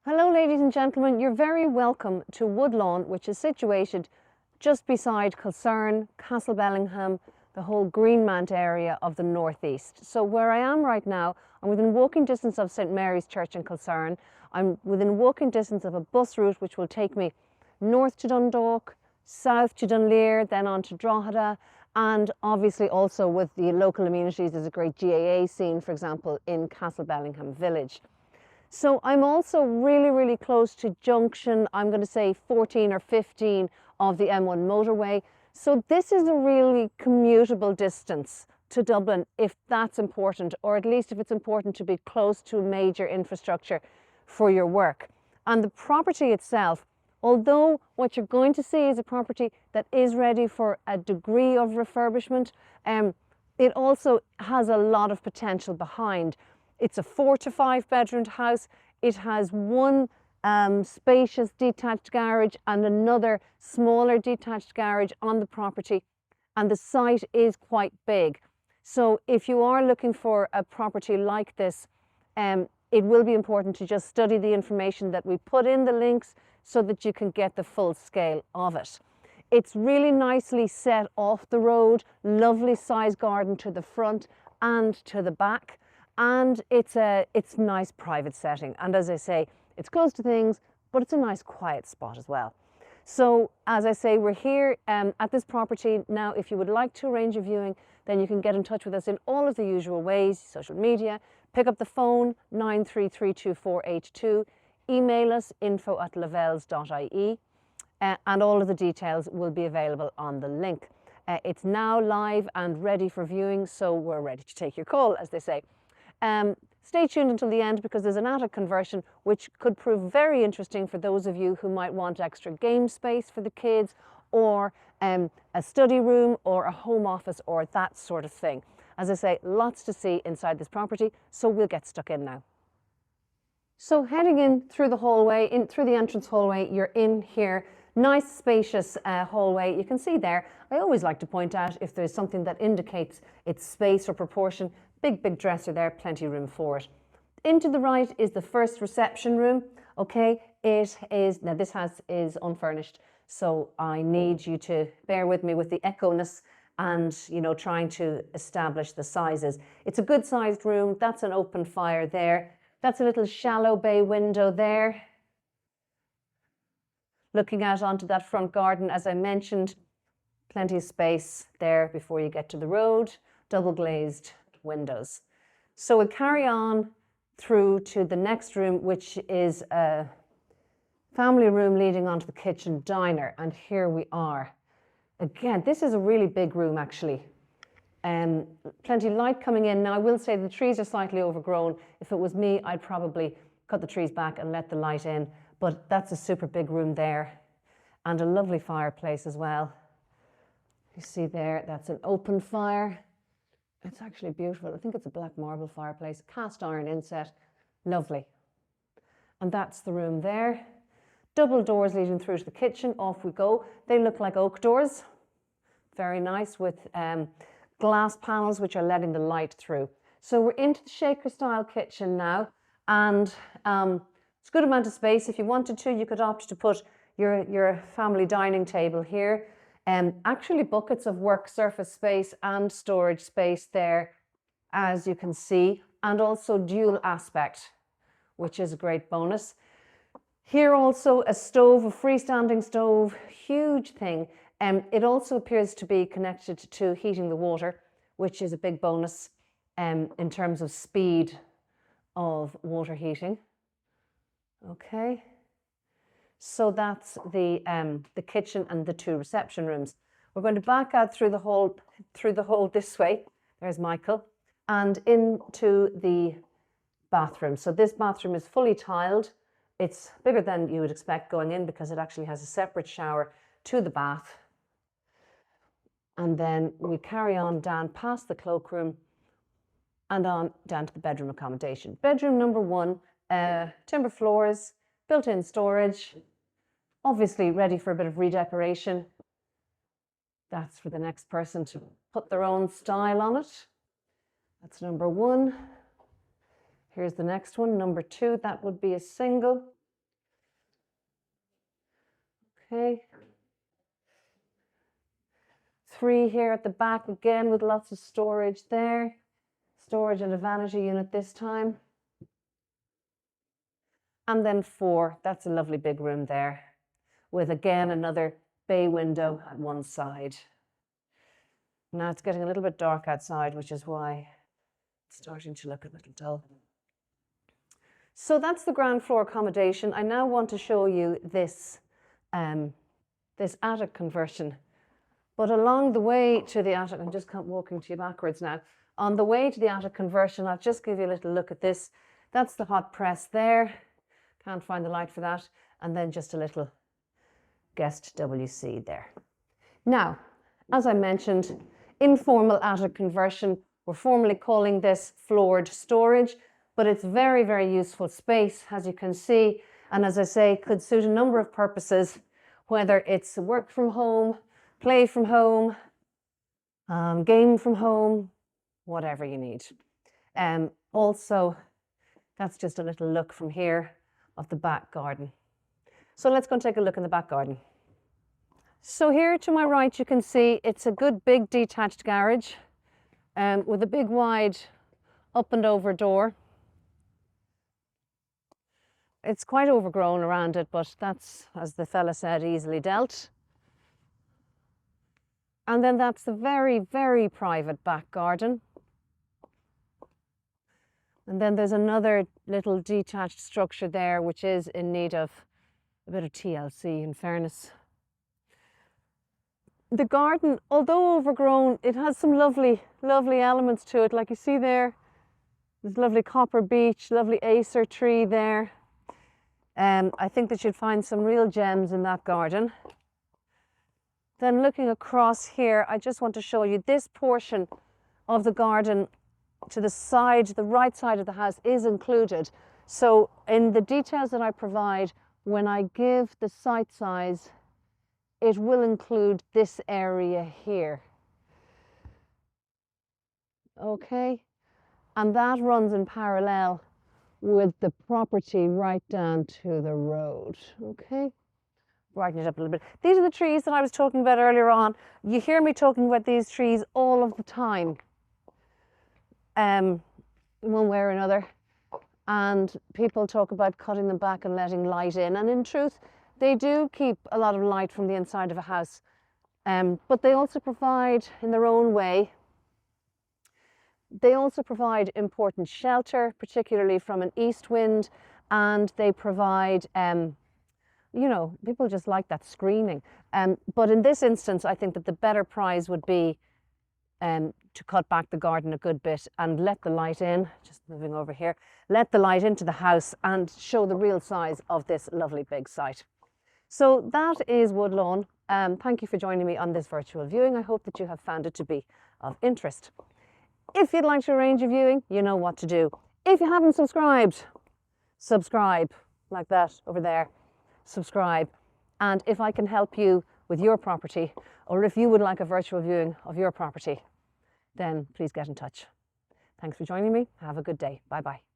Hello ladies and gentlemen, you're very welcome to Woodlawn, which is situated just beside Kilsaran, Castlebellingham, the whole Greenmount area of the northeast. So where I am right now, I'm within walking distance of St Mary's Church in Kilsaran. I'm within walking distance of a bus route which will take me north to Dundalk, south to Dunleer, then on to Drogheda, and obviously also with the local amenities. There's a great GAA scene, for example, in Castlebellingham village. So I'm also really close to junction, I'm going to say 14 or 15 of the M1 motorway. So this is a really commutable distance to Dublin if that's important, or at least if it's important to be close to major infrastructure for your work. And the property itself, although what you're going to see is a property that is ready for a degree of refurbishment, it also has a lot of potential behind. It's a 4 to 5 bedroomed house. It has one spacious detached garage and another smaller detached garage on the property, and the site is quite big. So if you are looking for a property like this, it will be important to just study the information that we put in the links so that you can get the full scale of it. It's really nicely set off the road, lovely size garden to the front and to the back. And it's nice private setting. And as I say, it's close to things, but it's a nice quiet spot as well. So as I say, we're here at this property. Now, if you would like to arrange a viewing, then you can get in touch with us in all of the usual ways, social media, pick up the phone 9332482, email us info@lavelles.ie, and all of the details will be available on the link. It's now live and ready for viewing, so we're ready to take your call, as they say. Stay tuned until the end because there's an attic conversion which could prove very interesting for those of you who might want extra game space for the kids, or a study room or a home office or that sort of thing. As I say, lots to see inside this property, so we'll get stuck in now. So heading in through the hallway, through the entrance hallway, you're in here. Nice spacious hallway. You can see there, I always like to point out if there's something that indicates its space or proportion. Big dresser there, plenty of room for it. Into the right is the first reception room. Okay, it is, now this house is unfurnished, so I need you to bear with me with the echo-ness and, you know, trying to establish the sizes. It's a good sized room. That's an open fire there. That's a little shallow bay window there, looking out onto that front garden. As I mentioned, plenty of space there before you get to the road, double glazed windows. So we'll carry on through to the next room, which is a family room leading onto the kitchen diner. And here we are. Again, this is a really big room actually. Plenty of light coming in. Now I will say the trees are slightly overgrown. If it was me, I'd probably cut the trees back and let the light in. But that's a super big room there. And a lovely fireplace as well. You see there, that's an open fire. It's actually beautiful. I think it's a black marble fireplace, cast iron inset, lovely. And that's the room there. Double doors leading through to the kitchen, off we go. They look like oak doors, very nice, with glass panels which are letting the light through. So we're into the shaker style kitchen now, and it's a good amount of space. If you wanted to, you could opt to put your family dining table here. Actually buckets of work surface space and storage space there, as you can see, and also dual aspect, which is a great bonus. Here also a stove, a freestanding stove, huge thing. It also appears to be connected to heating the water, which is a big bonus in terms of speed of water heating. Okay. So that's the kitchen and the two reception rooms. We're going to back out through the hall this way. There's Michael, and into the bathroom. So this bathroom is fully tiled. It's bigger than you would expect going in because it actually has a separate shower to the bath. And then we carry on down past the cloakroom and on down to the bedroom accommodation. Bedroom number 1, timber floors, built-in storage. Obviously ready for a bit of redecoration. That's for the next person to put their own style on it. That's number 1. Here's the next one, number 2. That would be a single. Okay. 3 here at the back, again with lots of storage there. Storage and a vanity unit this time. And then 4, that's a lovely big room there, with again another bay window at one side. Now it's getting a little bit dark outside, which is why it's starting to look a little dull. So that's the ground floor accommodation. I now want to show you this, this attic conversion. But along the way to the attic, I'm just walking to you backwards now. On the way to the attic conversion, I'll just give you a little look at this. That's the hot press there. Can't find the light for that. And then just a little guest WC there. Now, as I mentioned, informal attic conversion. We're formally calling this floored storage, but it's very, very useful space, as you can see. And as I say, could suit a number of purposes, whether it's work from home, play from home, game from home, whatever you need. Also, that's just a little look from here of the back garden. So let's go and take a look in the back garden. So here to my right, you can see it's a good big detached garage with a big wide up and over door. It's quite overgrown around it, but that's, as the fella said, easily dealt. And then that's the very, very private back garden. And then there's another little detached structure there, which is in need of a bit of TLC, in fairness. The garden, although overgrown, it has some lovely, lovely elements to it. Like you see there, there's lovely copper beech, lovely ACRE tree there. I think that you'd find some real gems in that garden. Then looking across here, I just want to show you this portion of the garden to the side, the right side of the house is included. So in the details that I provide, when I give the site size, it will include this area here. Okay, and that runs in parallel with the property right down to the road. Okay, brighten it up a little bit. These are the trees that I was talking about earlier on. You hear me talking about these trees all of the time, one way or another. And people talk about cutting them back and letting light in. And in truth, they do keep a lot of light from the inside of a house. But they also provide, in their own way, they also provide important shelter, particularly from an east wind. And they provide, you know, people just like that screening. But in this instance, I think that the better prize would be to cut back the garden a good bit and let the light in, just moving over here, let the light into the house and show the real size of this lovely big site. So that is Woodlawn. Thank you for joining me on this virtual viewing. I hope that you have found it to be of interest. If you'd like to arrange a viewing, you know what to do. If you haven't subscribed, subscribe, like that over there, subscribe. And if I can help you with your property, or if you would like a virtual viewing of your property, then please get in touch. Thanks for joining me. Have a good day. Bye-bye.